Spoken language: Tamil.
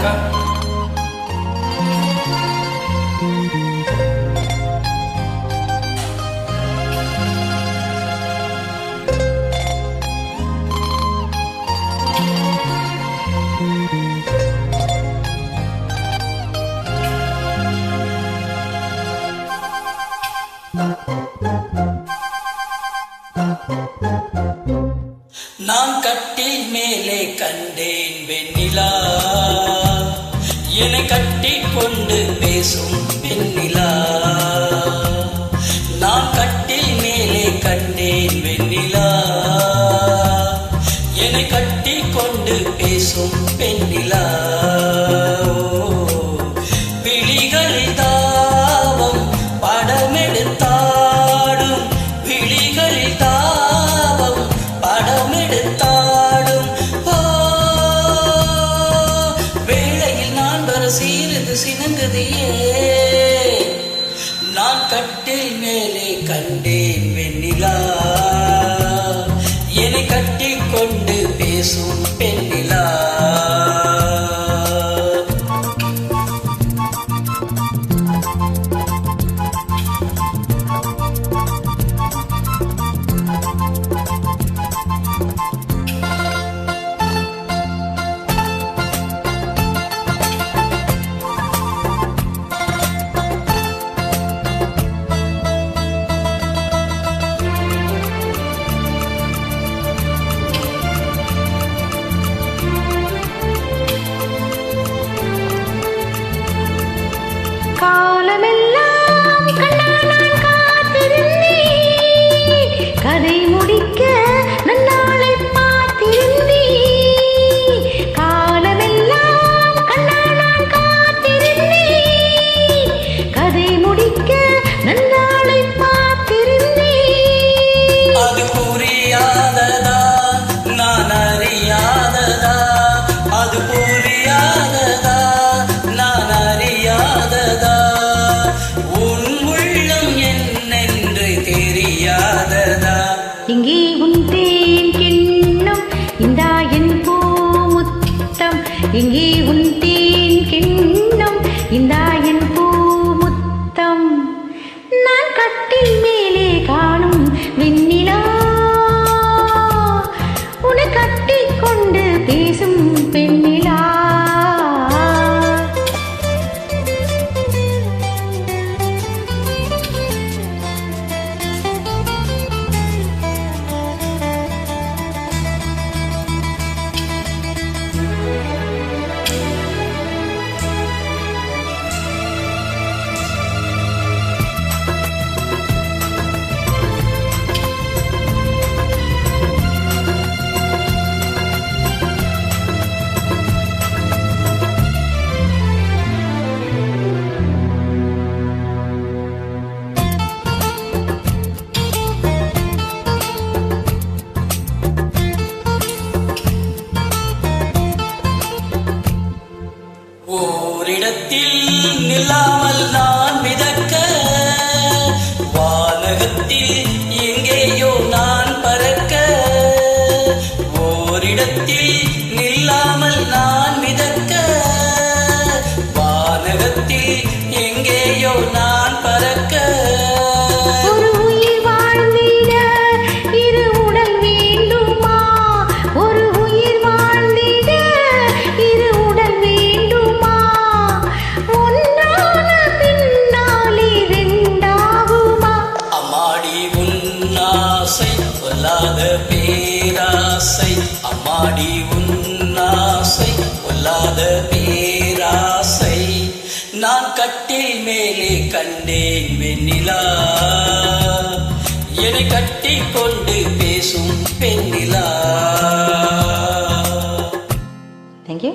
அக்கா. நான் கட்டில் மேலே கண்டேன் வெண்ணிலா, என்னை கட்டி கொண்டு பேசும் வெண்ணிலா. நான் கட்டில் மேலே கண்டேன் வெண்ணிலா, என்னை கட்டி கொண்டு பேசும் பெண்ணிலா. விழிகளில் தாவம் படமெடுத்தாடும், விழிகளில் தாவம் படமெடுத்தாடும். வேளையில் நான் வர சீருது சினங்குதியே. நான் கட்டில் மேலே கண்டேன் வெண்ணிலா, என்னை கட்டி கொண்டு பேசும் பெண்ணிலா. காலமெல்லாம் கண்ணால் காத்திருந்தேன், கதை முடிக்க நன்னாளை பார்த்திருந்தேன். காலமெல்லாம் கண்ணால் காத்திருந்தேன், கதை முடிக்க நன்னாளை பார்த்திருந்தேன். அது புரியாததா நான் அறியாததா, அது புரியாததா நான் அறியாததா, உன் உள்ளம் என்னென்று தெரியாததா. இங்கே உன் தேன் கிண்ணம், இந்தா என் பூமுத்தம். இங்கே உன் தேன் கிண்ணம், இந்தா என் பூமுத்தம். நான் கட்டில் மேலே காணும் வெண்ணிலா, உன்னை கட்டி கொண்டு பேசும் பெண்ணிலா. ஓரிடத்தில் நில்லாமல் நான் மிதக்க, வானகத்தில் எங்கேயோ நான் பறக்க. ஓரிடத்தில் நில்லாமல் நான் மிதக்க, வானகத்தில் எங்கேயோ நான் பறக்க. ஒரு உயிர் வாழ்ந்திட இரு உடல் வேண்டுமா? ஒரு உயிர் வாழ்ந்திட இரு உடல் வேண்டுமா? ஒன்றான பின்னால் இரண்டாகுமா? அம்மாடி உன்னாசை கொல்லாத பேராசை, அம்மாடி உன்னாசை கொல்லாத பேராசை. நான் கட்டில் மேலே கண்டேன் வெண்ணிலா, என்னை கட்டி கொண்டு பேசும் பெண்ணிலா. Thank you.